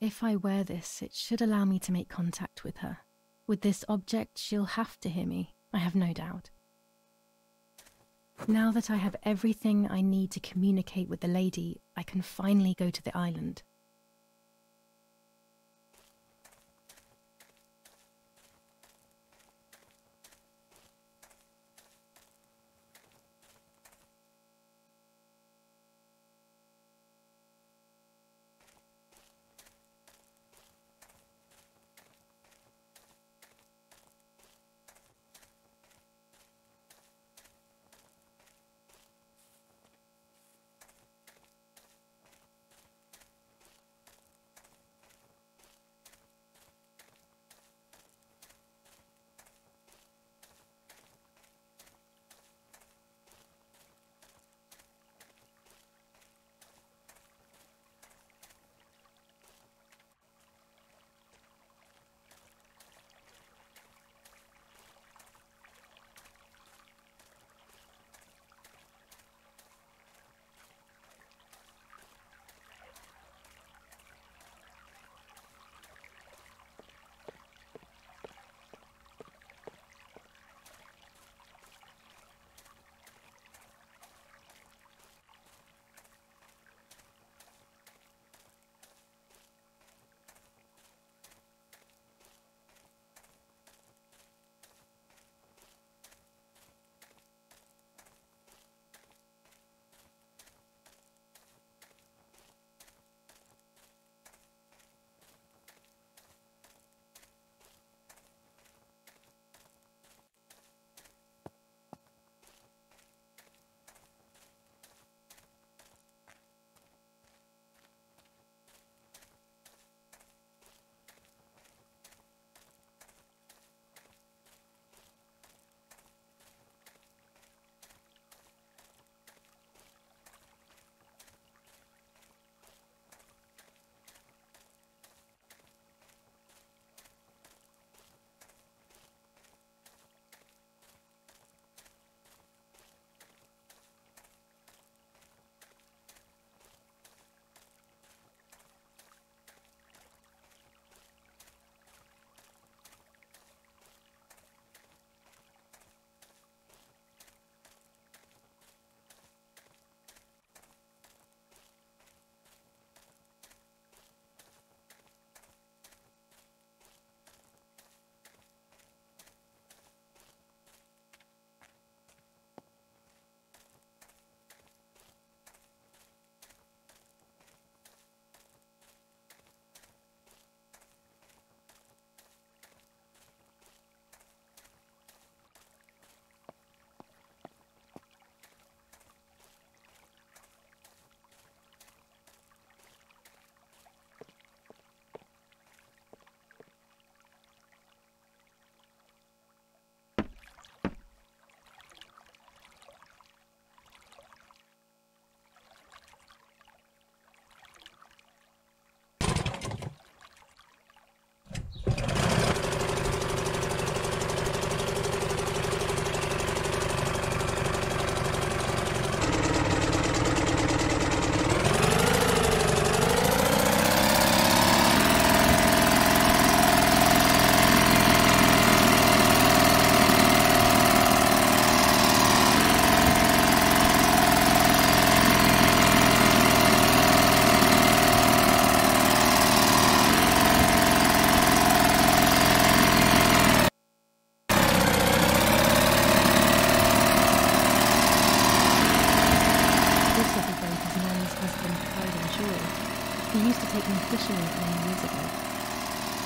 If I wear this, it should allow me to make contact with her. With this object, she'll have to hear me, I have no doubt. Now that I have everything I need to communicate with the lady, I can finally go to the island. He used to take me fishing many years ago.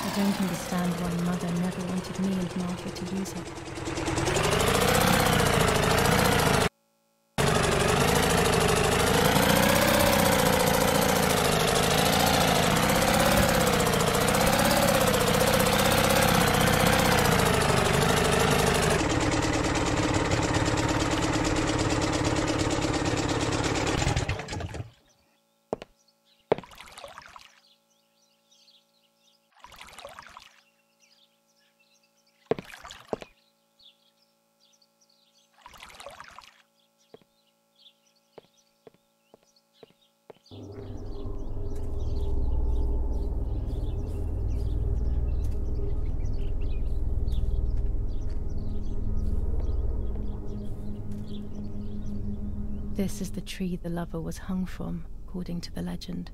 I don't understand why Mother never wanted me and Martha to use it. This is the tree the lover was hung from, according to the legend.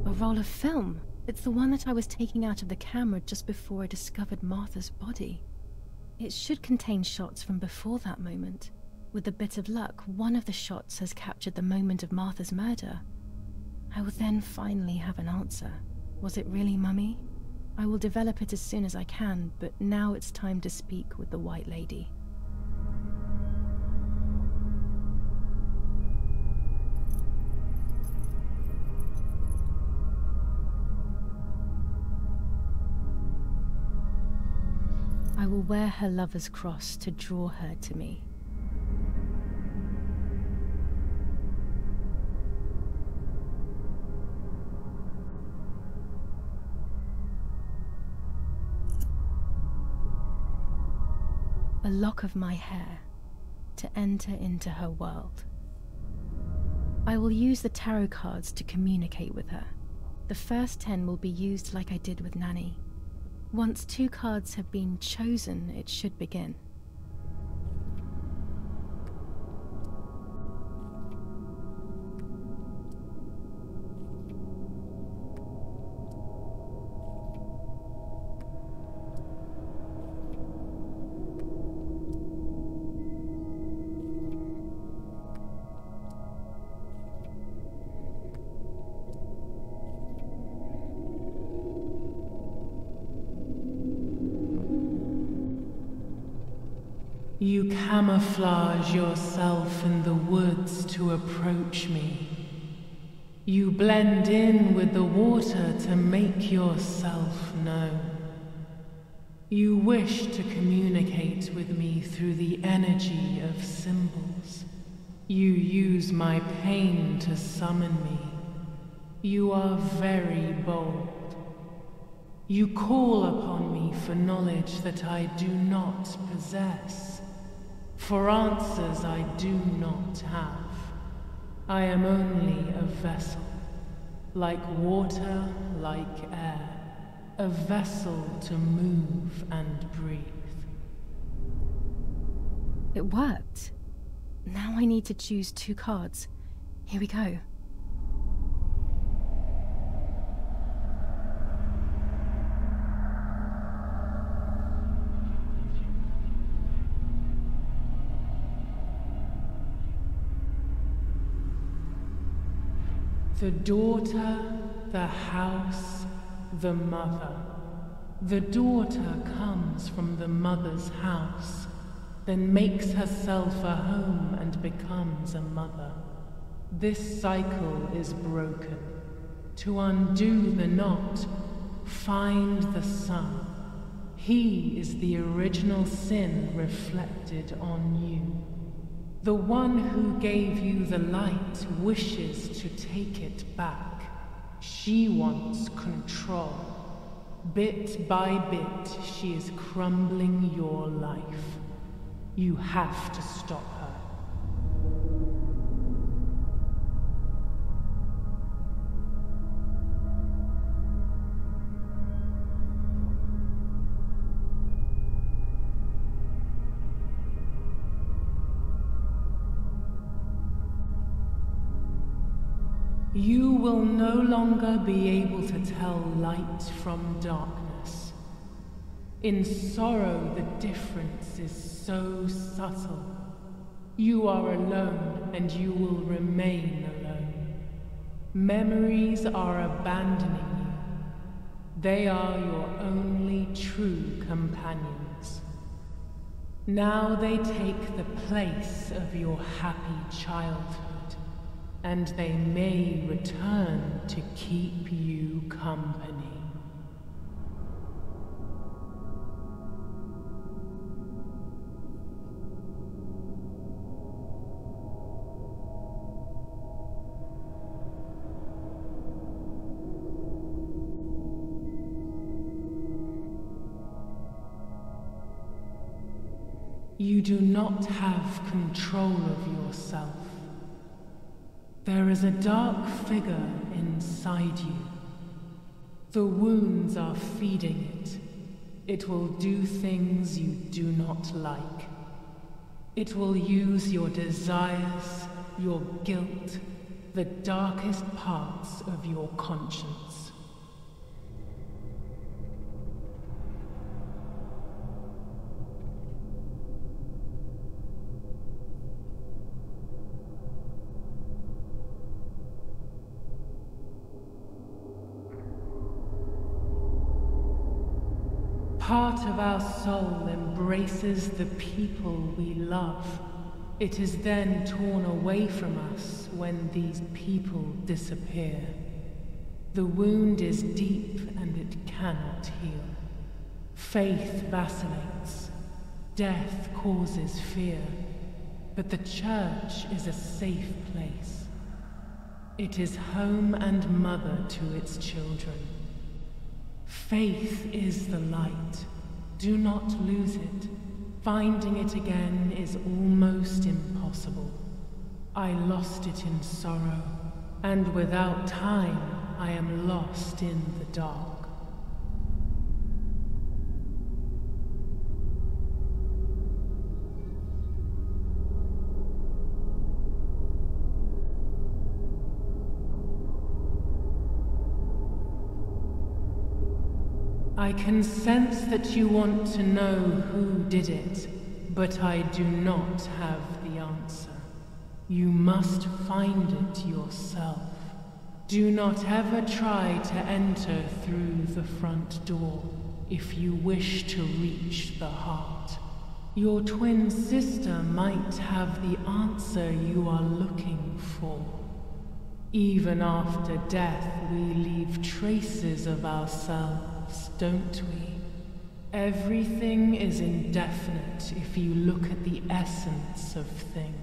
A roll of film. It's the one that I was taking out of the camera just before I discovered Martha's body. It should contain shots from before that moment. With a bit of luck, one of the shots has captured the moment of Martha's murder. I will then finally have an answer. Was it really Mummy? I will develop it as soon as I can, but now it's time to speak with the White Lady. I will wear her lover's cross to draw her to me. A lock of my hair to enter into her world. I will use the tarot cards to communicate with her. The first 10 will be used like I did with Nanny. Once 2 cards have been chosen, it should begin. You camouflage yourself in the woods to approach me. You blend in with the water to make yourself known. You wish to communicate with me through the energy of symbols. You use my pain to summon me. You are very bold. You call upon me for knowledge that I do not possess. For answers I do not have. I am only a vessel, like water, like air, a vessel to move and breathe. It worked. Now I need to choose 2 cards. Here we go. The daughter, the house, the mother. The daughter comes from the mother's house, then makes herself a home and becomes a mother. This cycle is broken. To undo the knot, find the sun. He is the original sin reflected on you. The one who gave you the light wishes to take it back. She wants control. Bit by bit, she is crumbling your life. You have to stop her. You will no longer be able to tell light from darkness. In sorrow, the difference is so subtle. You are alone, and you will remain alone. Memories are abandoning you. They are your only true companions. Now they take the place of your happy childhood, and they may return to keep you company. You do not have control of yourself. There is a dark figure inside you. The wounds are feeding it. It will do things you do not like. It will use your desires, your guilt, the darkest parts of your conscience. Part of our soul embraces the people we love. It is then torn away from us when these people disappear. The wound is deep and it cannot heal. Faith vacillates. Death causes fear. But the church is a safe place. It is home and mother to its children. Faith is the light. Do not lose it. Finding it again is almost impossible. I lost it in sorrow, and without time, I am lost in the dark. I can sense that you want to know who did it, but I do not have the answer. You must find it yourself. Do not ever try to enter through the front door if you wish to reach the heart. Your twin sister might have the answer you are looking for. Even after death, we leave traces of ourselves, don't we? Everything is indefinite if you look at the essence of things.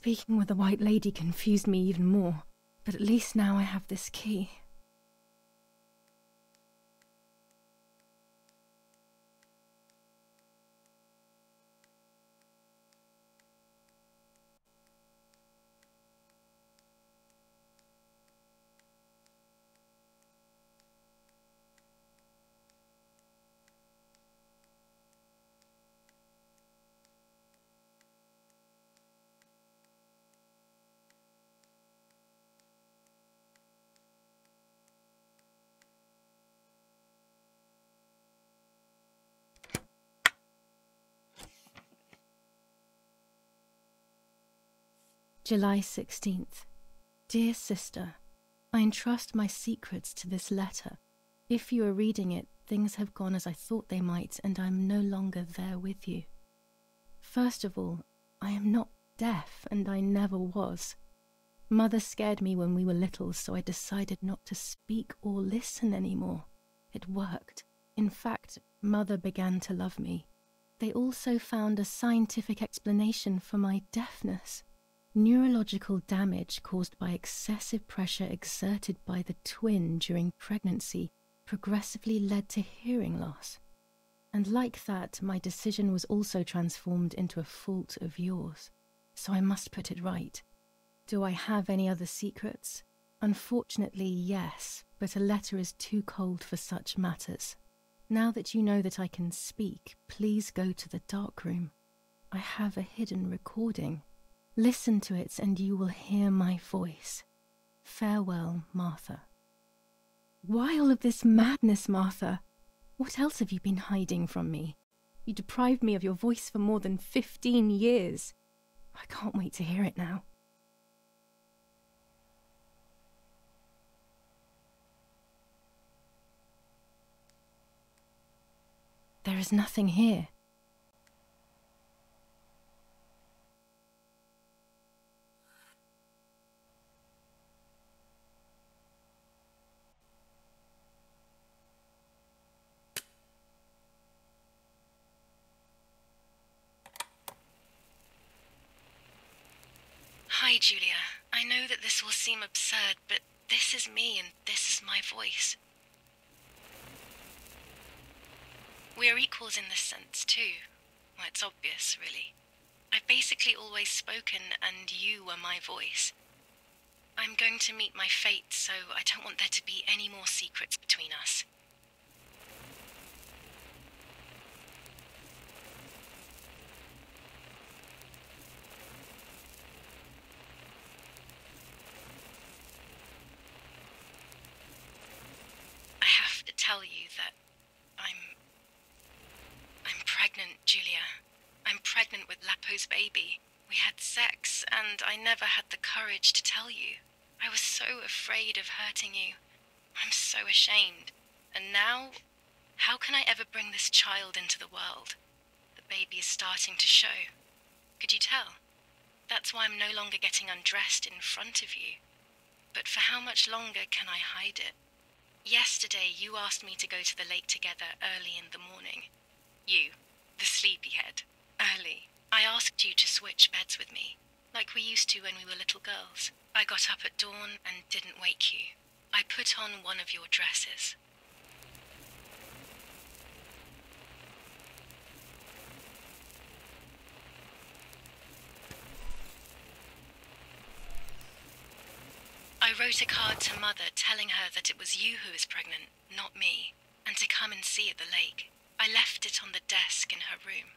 Speaking with the White Lady confused me even more, but at least now I have this key. July 16th. Dear Sister, I entrust my secrets to this letter. If you are reading it, things have gone as I thought they might, and I am no longer there with you. First of all, I am not deaf, and I never was. Mother scared me when we were little, so I decided not to speak or listen anymore. It worked. In fact, Mother began to love me. They also found a scientific explanation for my deafness. Neurological damage caused by excessive pressure exerted by the twin during pregnancy progressively led to hearing loss. And like that, my decision was also transformed into a fault of yours. So I must put it right. Do I have any other secrets? Unfortunately, yes, but a letter is too cold for such matters. Now that you know that I can speak, please go to the dark room. I have a hidden recording. Listen to it and you will hear my voice. Farewell, Martha. Why all of this madness, Martha? What else have you been hiding from me? You deprived me of your voice for more than 15 years. I can't wait to hear it now. There is nothing here. Hi, Julia. I know that this will seem absurd, but this is me and this is my voice. We are equals in this sense, too. Well, it's obvious, really. I've basically always spoken, and you were my voice. I'm going to meet my fate, so I don't want there to be any more secrets between us. I have to tell you that I'm pregnant, Julia. I'm pregnant with Lapo's baby. We had sex, and I never had the courage to tell you. I was so afraid of hurting you. I'm so ashamed. And now, how can I ever bring this child into the world? The baby is starting to show. Could you tell? That's why I'm no longer getting undressed in front of you. But for how much longer can I hide it? Yesterday, you asked me to go to the lake together early in the morning. You, the sleepyhead. Early. I asked you to switch beds with me, like we used to when we were little girls. I got up at dawn and didn't wake you. I put on one of your dresses. I wrote a card to Mother telling her that it was you who was pregnant, not me, and to come and see at the lake. I left it on the desk in her room.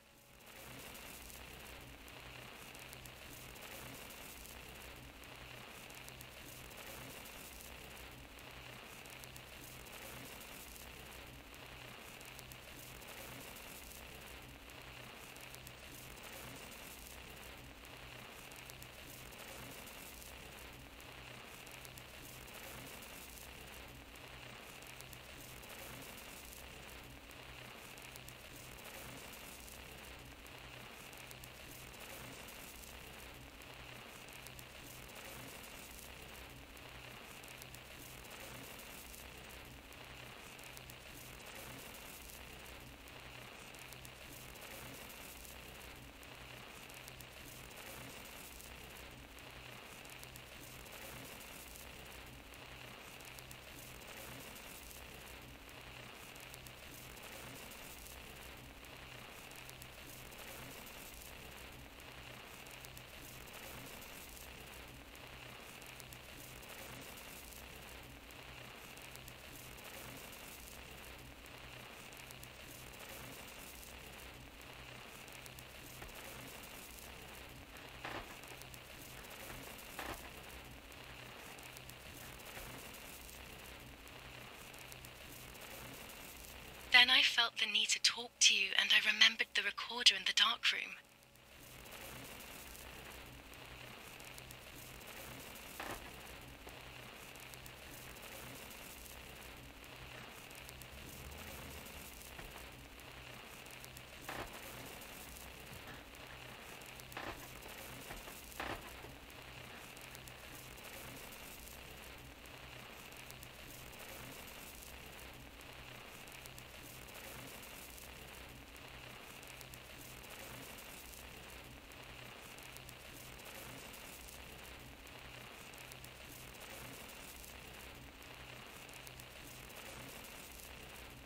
Then I felt the need to talk to you, and I remembered the recorder in the dark room.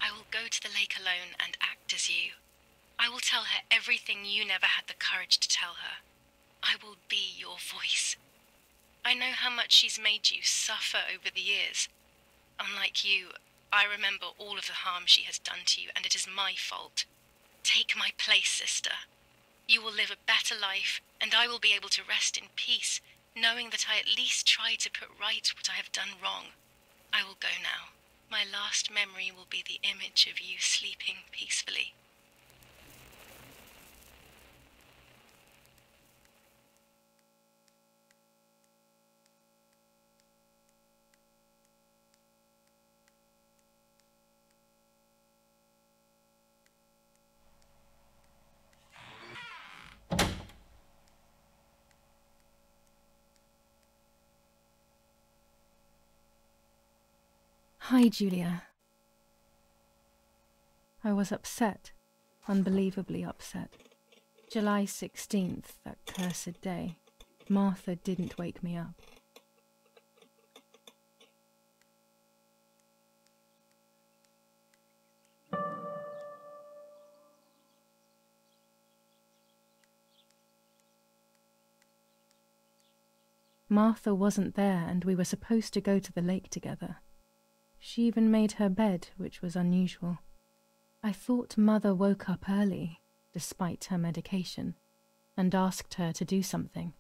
I will go to the lake alone and act as you. I will tell her everything you never had the courage to tell her. I will be your voice. I know how much she's made you suffer over the years. Unlike you, I remember all of the harm she has done to you, and it is my fault. Take my place, sister. You will live a better life, and I will be able to rest in peace, knowing that I at least tried to put right what I have done wrong. I will go now. My last memory will be the image of you sleeping peacefully. Hi, Julia. I was upset, unbelievably upset. July 16th, that cursed day. Martha didn't wake me up. Martha wasn't there, and we were supposed to go to the lake together. She even made her bed, which was unusual. I thought Mother woke up early, despite her medication, and asked her to do something.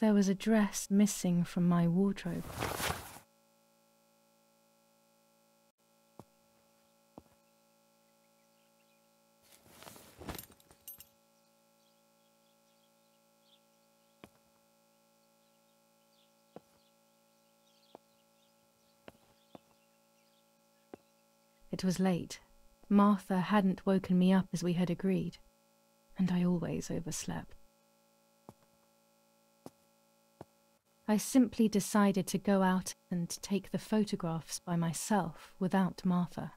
There was a dress missing from my wardrobe. It was late. Martha hadn't woken me up as we had agreed, and I always overslept. I simply decided to go out and take the photographs by myself without Martha.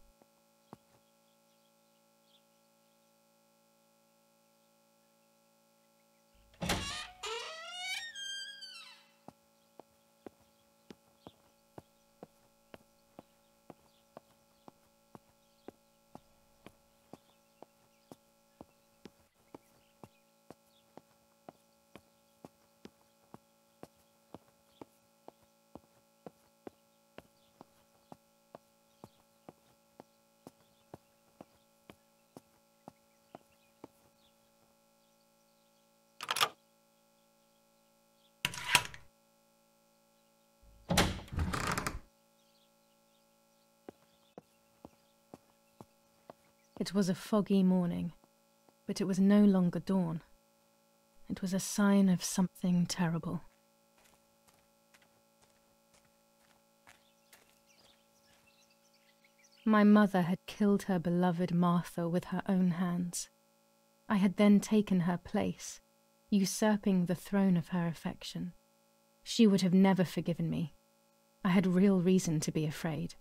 It was a foggy morning, but it was no longer dawn. It was a sign of something terrible. My mother had killed her beloved Martha with her own hands. I had then taken her place, usurping the throne of her affection. She would have never forgiven me. I had real reason to be afraid.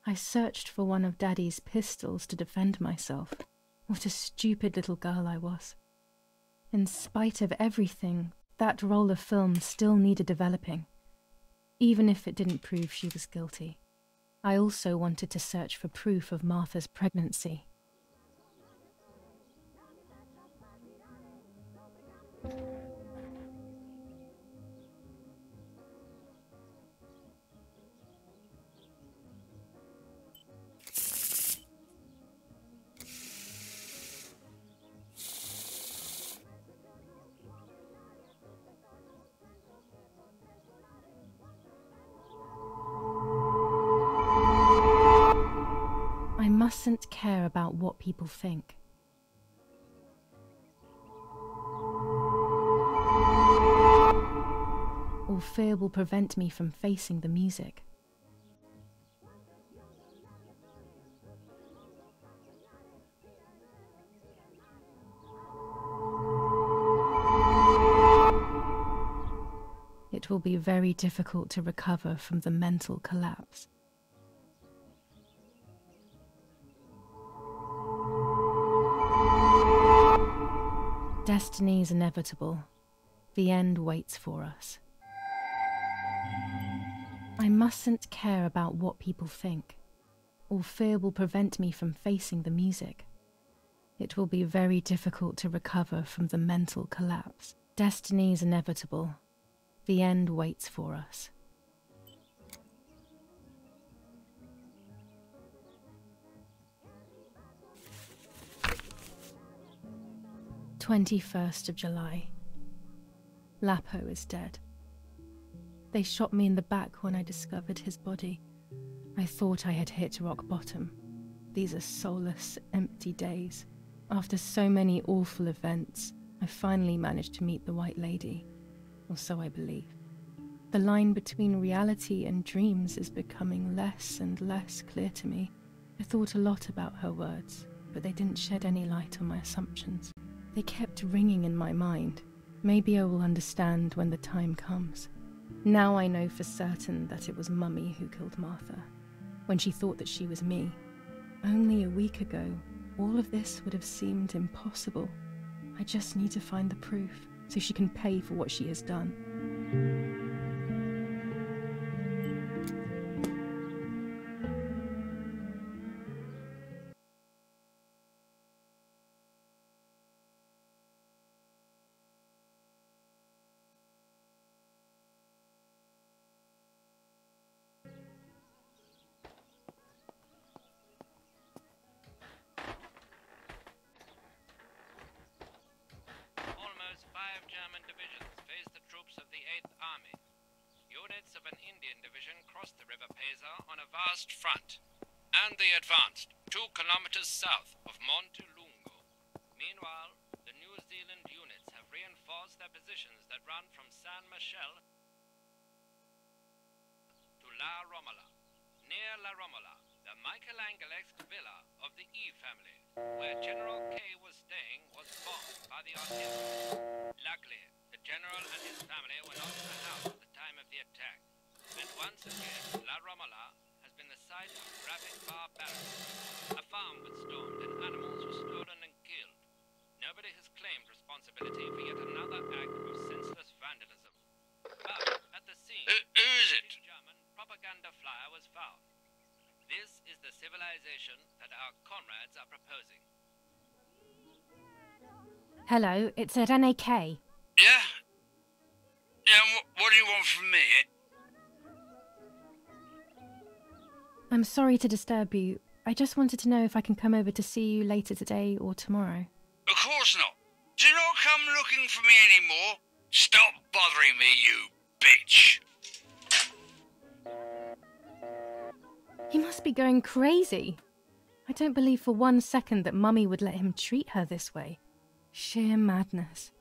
I searched for one of Daddy's pistols to defend myself, What a stupid little girl I was. In spite of everything, that roll of film still needed developing. Even if it didn't prove she was guilty. I also wanted to search for proof of Martha's pregnancy. I mustn't care about what people think. Or fear will prevent me from facing the music. It will be very difficult to recover from the mental collapse. Destiny is inevitable. The end waits for us. I mustn't care about what people think, or fear will prevent me from facing the music. It will be very difficult to recover from the mental collapse. Destiny is inevitable. The end waits for us. July 21st. Lapo is dead. They shot me in the back when I discovered his body. I thought I had hit rock bottom. These are soulless, empty days. After so many awful events, I finally managed to meet the White Lady. Or so I believe. The line between reality and dreams is becoming less and less clear to me. I thought a lot about her words, but they didn't shed any light on my assumptions. They kept ringing in my mind. Maybe I will understand when the time comes. Now I know for certain that it was Mummy who killed Martha, when she thought that she was me. Only a week ago, all of this would have seemed impossible. I just need to find the proof, so she can pay for what she has done. German divisions faced the troops of the 8th Army. Units of an Indian division crossed the River Pesa on a vast front, and they advanced 2 kilometers south of Montelungo. Meanwhile, the New Zealand units have reinforced their positions that run from San Michel to La Romola. Near La Romola, the Michelangelisque villa of the E family, where General K was staying, was bombed by the artillery. Luckily, the general and his family were not in the house at the time of the attack, and once again, La Romola has been the site of graphic barbarism. A farm was stormed and animals were stolen and killed. Nobody has claimed responsibility for yet another act of senseless vandalism. But at the scene, who is it? a German propaganda flyer was found. This is the civilization that our comrades are proposing. Hello, it's at NAK. Yeah? Yeah, and what do you want from me? I'm sorry to disturb you. I just wanted to know if I can come over to see you later today or tomorrow. Of course not. Do not come looking for me anymore. Stop bothering me, you bitch. He must be going crazy. I don't believe for 1 second that Mummy would let him treat her this way. Sheer madness.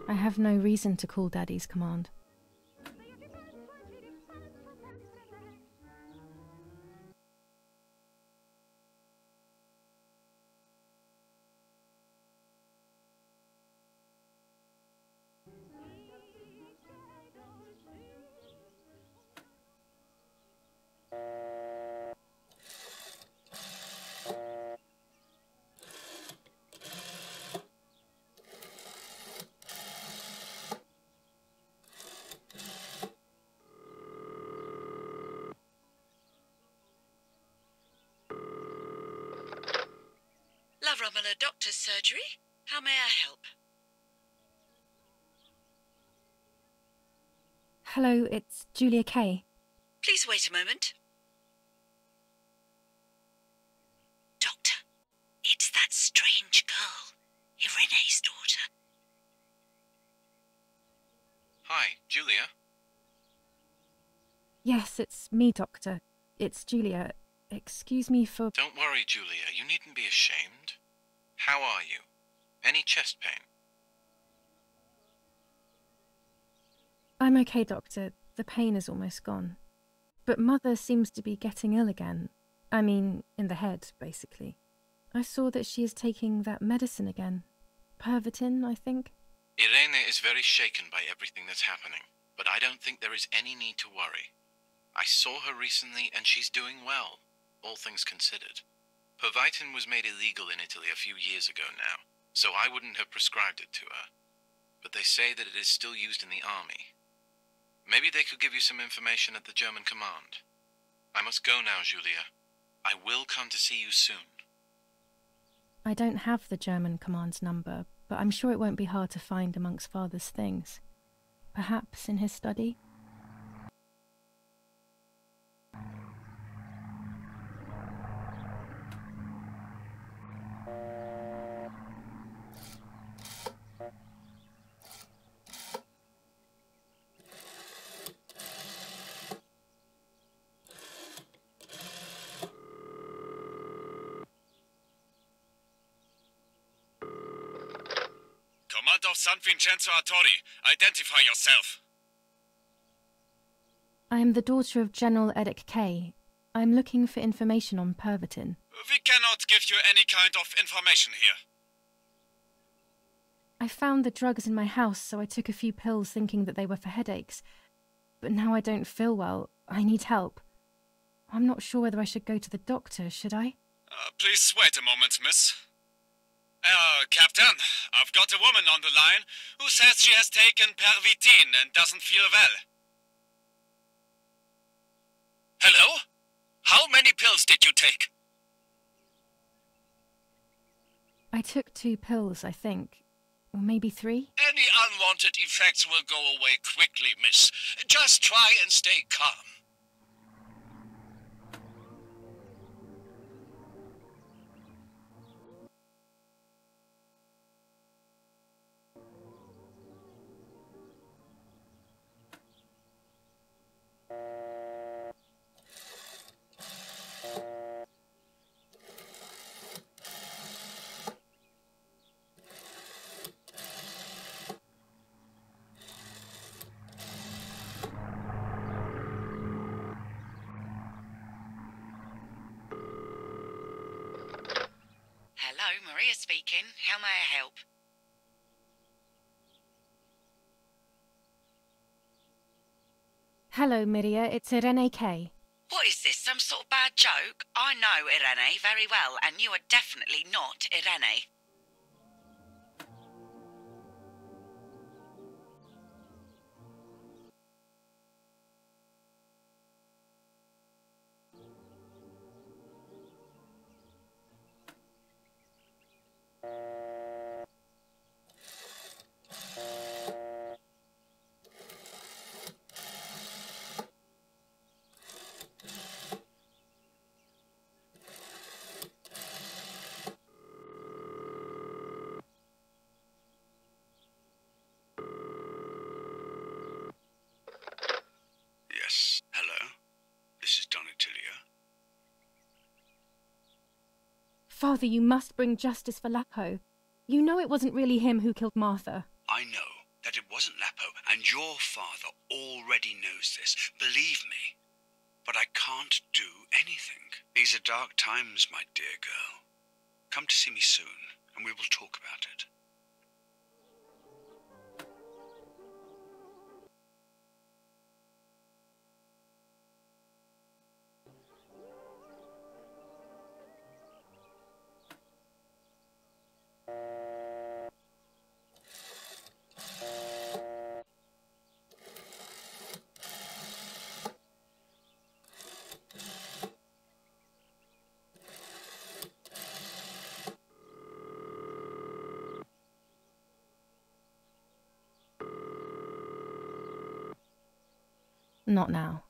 I have no reason to call Daddy's command. La Romola Doctor's Surgery. How may I help? Hello, it's Julia Kay. Please wait a moment. Doctor, it's that strange girl, Irene's daughter. Hi, Julia. Yes, it's me, Doctor. It's Julia. Excuse me for... Don't worry, Julia. You needn't be ashamed. How are you? Any chest pain? I'm okay, Doctor. The pain is almost gone. But Mother seems to be getting ill again. I mean, in the head, basically. I saw that she is taking that medicine again. Pervitin, I think. Irene is very shaken by everything that's happening, but I don't think there is any need to worry. I saw her recently and she's doing well, all things considered. Pervitin was made illegal in Italy a few years ago now, so I wouldn't have prescribed it to her. But they say that it is still used in the army. Maybe they could give you some information at the German command. I must go now, Julia. I will come to see you soon. I don't have the German command's number, but I'm sure it won't be hard to find amongst Father's things. Perhaps in his study? Command of San Vincenzo Artori, identify yourself. I am the daughter of General Eric Kay. I'm looking for information on Pervitin. We cannot give you any kind of information here. I found the drugs in my house, so I took a few pills thinking that they were for headaches. But now I don't feel well. I need help. I'm not sure whether I should go to the doctor, should I? Please wait a moment, miss. Captain, I've got a woman on the line who says she has taken Pervitin and doesn't feel well. Hello? How many pills did you take? I took 2 pills, I think. Or maybe 3? Any unwanted effects will go away quickly, miss. Just try and stay calm. Hello, Maria speaking. How may I help? Hello, Miria. It's Irene Kay. What is this, some sort of bad joke? I know Irene very well, and you are definitely not Irene. Yes, hello. This is Donatilia. Father, you must bring justice for Lapo. You know it wasn't really him who killed Martha. I know. that it wasn't Lapo, and your father already knows this. Believe me. But I can't do anything. These are dark times, my dear girl. Come to see me soon, and we will talk about it. Not now.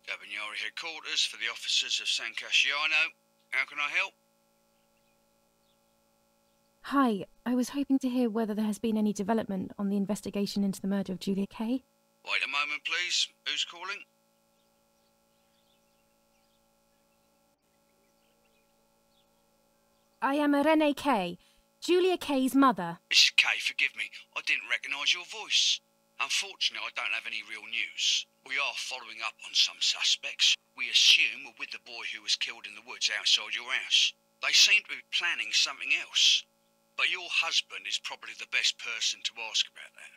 Cabanari headquarters for the officers of San Casciano. How can I help? Hi, I was hoping to hear whether there has been any development on the investigation into the murder of Julia Kay. Wait a moment, please. Who's calling? I am Irene Kay, Julia Kay's mother. Mrs. Kay, forgive me. I didn't recognise your voice. Unfortunately, I don't have any real news. We are following up on some suspects. We assume we're with the boy who was killed in the woods outside your house. They seem to be planning something else. But your husband is probably the best person to ask about that.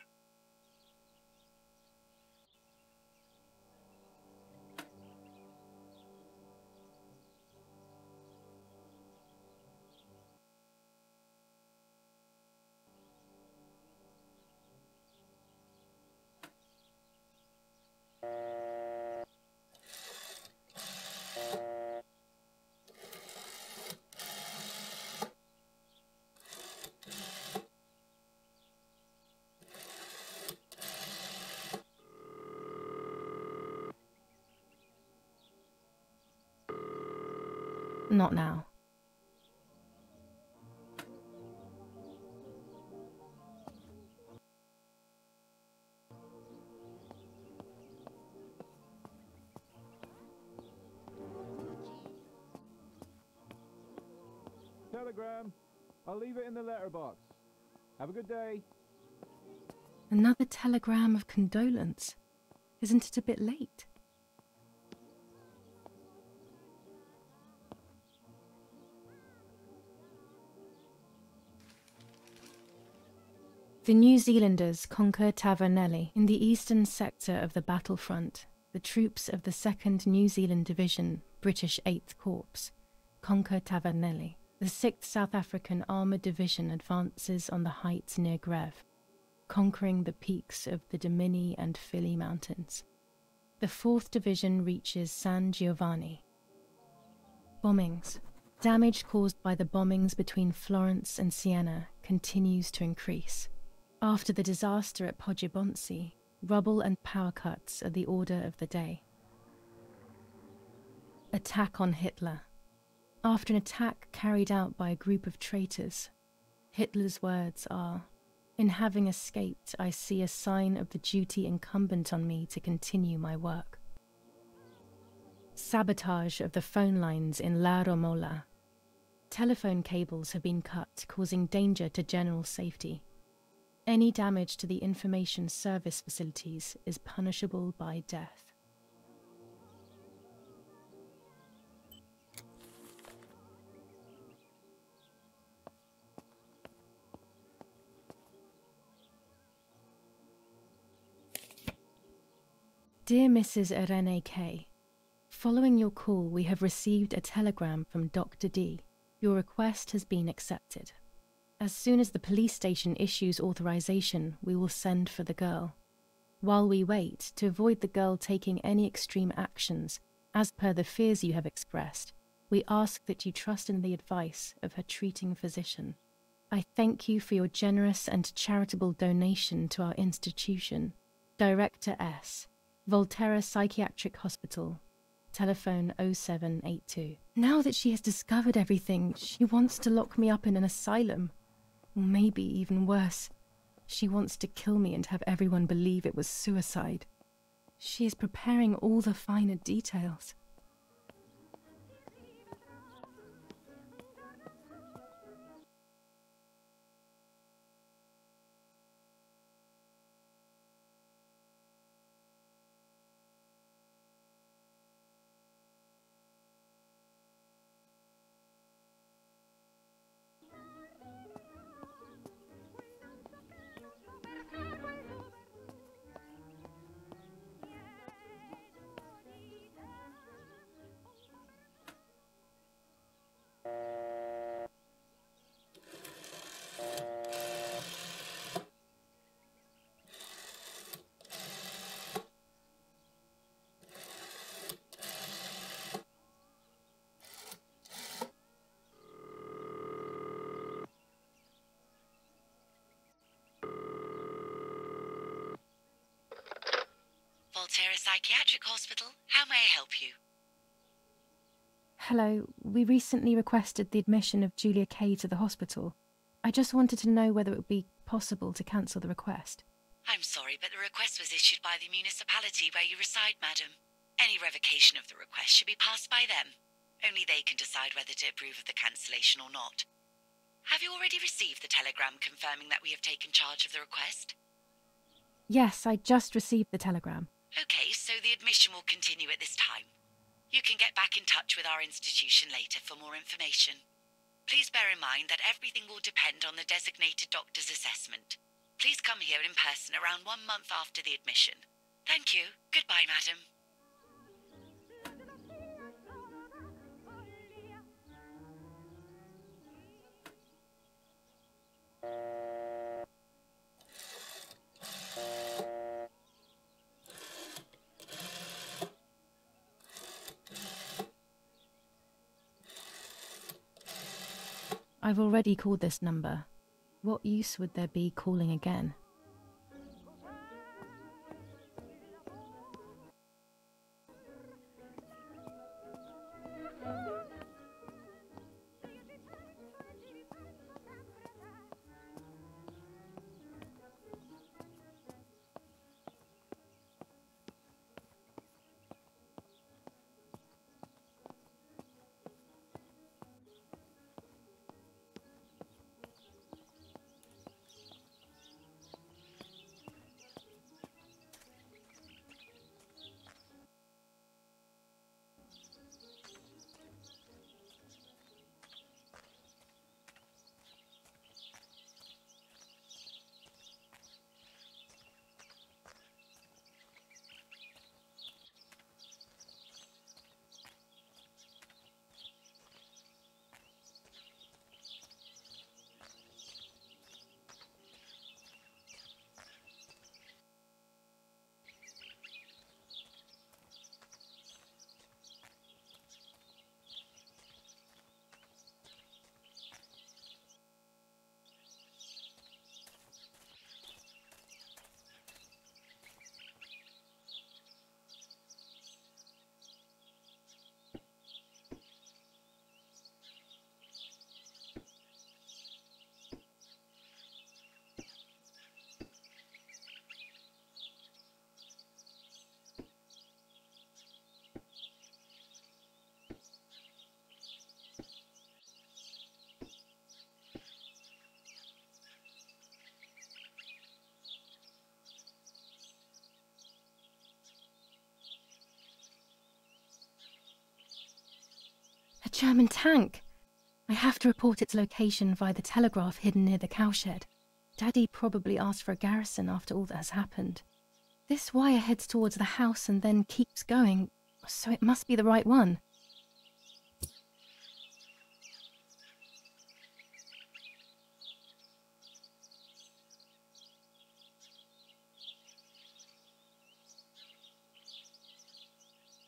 Not now. Telegram. I'll leave it in the letterbox. Have a good day. Another telegram of condolence. Isn't it a bit late? The New Zealanders conquer Tavernelli. In the eastern sector of the battlefront, the troops of the 2nd New Zealand Division, British 8th Corps, conquer Tavernelli. The 6th South African Armoured Division advances on the heights near Greve, conquering the peaks of the Dimini and Fili Mountains. The 4th Division reaches San Giovanni. Bombings. Damage caused by the bombings between Florence and Siena continues to increase. After the disaster at Poggibonsi, rubble and power cuts are the order of the day. Attack on Hitler. After an attack carried out by a group of traitors, Hitler's words are, "In having escaped, I see a sign of the duty incumbent on me to continue my work." Sabotage of the phone lines in La Romola. Telephone cables have been cut, causing danger to general safety. Any damage to the information service facilities is punishable by death. Dear Mrs. Irene Kay, following your call, we have received a telegram from Dr. D. Your request has been accepted. As soon as the police station issues authorization, we will send for the girl. While we wait, to avoid the girl taking any extreme actions As per the fears you have expressed, we ask that you trust in the advice of her treating physician. I thank you for your generous and charitable donation to our institution. Director S. Volterra Psychiatric Hospital. Telephone 0782. Now that she has discovered everything, she wants to lock me up in an asylum. Or maybe even worse, she wants to kill me and have everyone believe it was suicide. She is preparing all the finer details. Volterra Psychiatric Hospital. How may I help you? Hello, we recently requested the admission of Julia Kay to the hospital. I just wanted to know whether it would be possible to cancel the request. I'm sorry, but the request was issued by the municipality where you reside, madam. Any revocation of the request should be passed by them. Only they can decide whether to approve of the cancellation or not. Have you already received the telegram confirming that we have taken charge of the request? Yes, I just received the telegram. Okay, so the admission will continue at this time. You can get back in touch with our institution later for more information. Please bear in mind that everything will depend on the designated doctor's assessment. Please come here in person around 1 month after the admission. Thank you. Goodbye, madam. I've already called this number. What use would there be calling again? A German tank! I have to report its location via the telegraph hidden near the cowshed. Daddy probably asked for a garrison after all that has happened. This wire heads towards the house and then keeps going, so it must be the right one.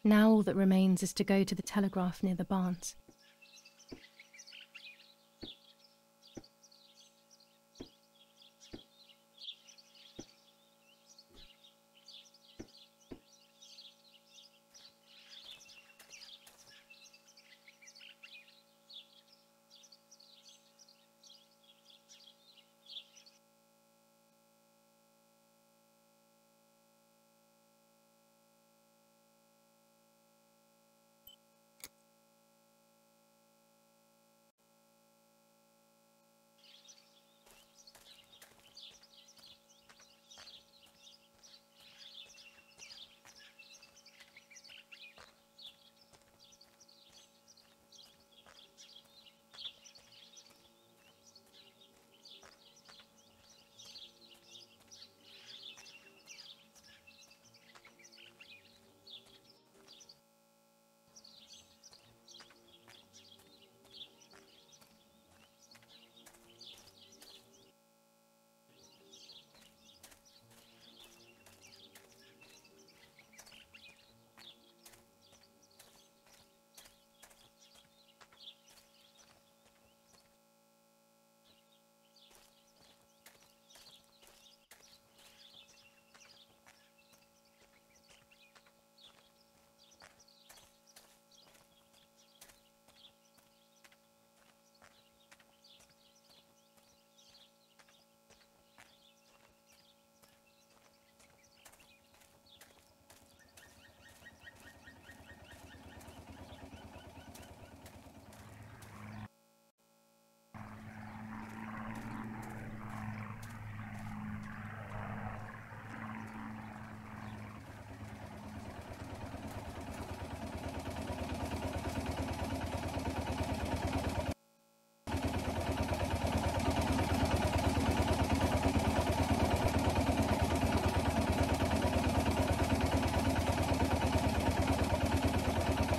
Now all that remains is to go to the telegraph near the barns.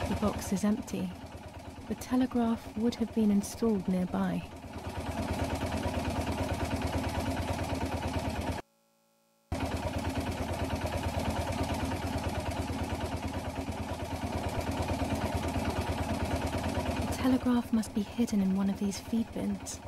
The box is empty. The telegraph would have been installed nearby. The telegraph must be hidden in one of these feed bins.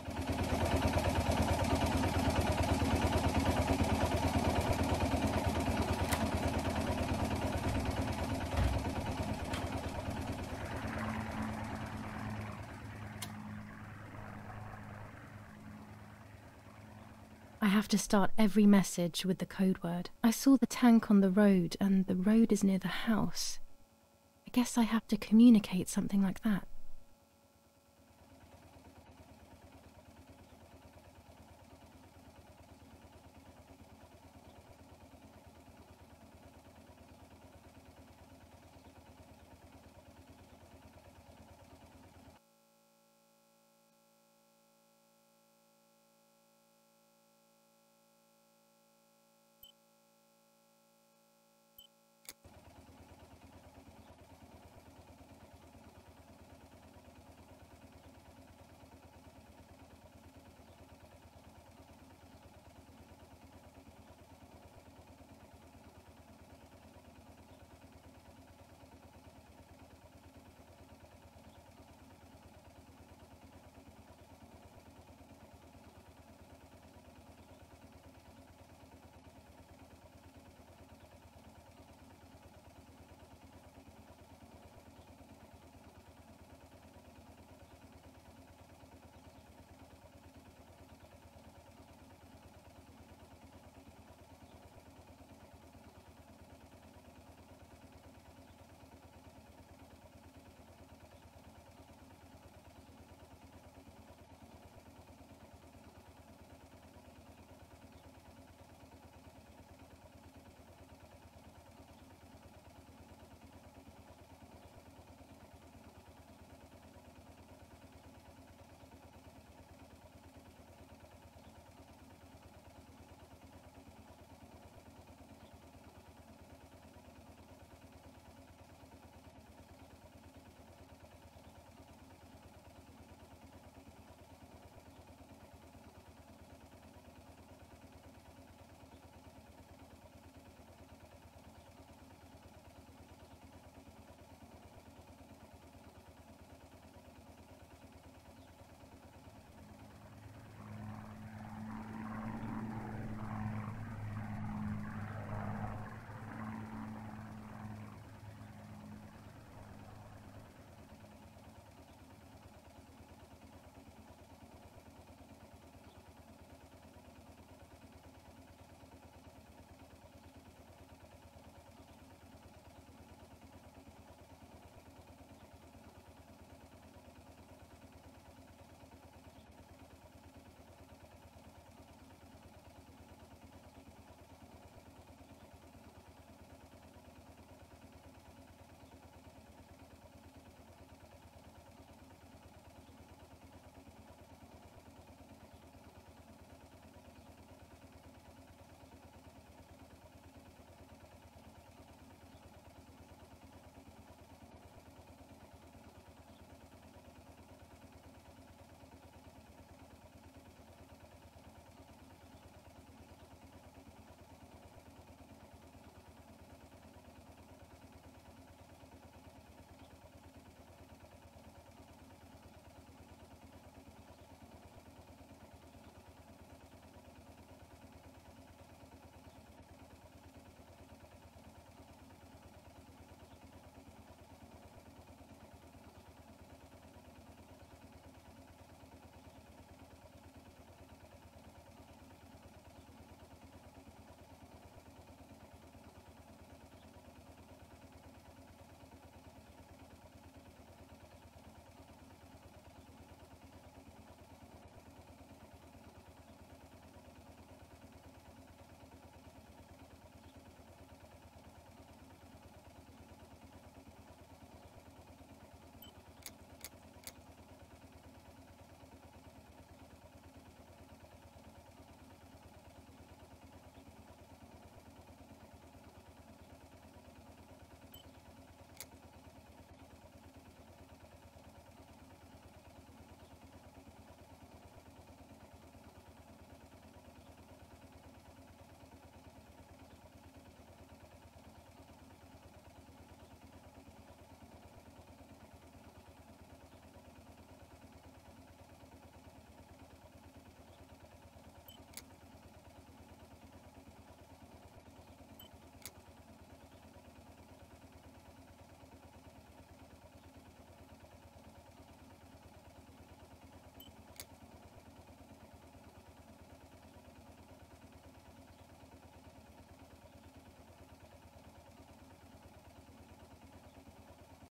I have to start every message with the code word. I saw the tank on the road, and the road is near the house. I guess I have to communicate something like that.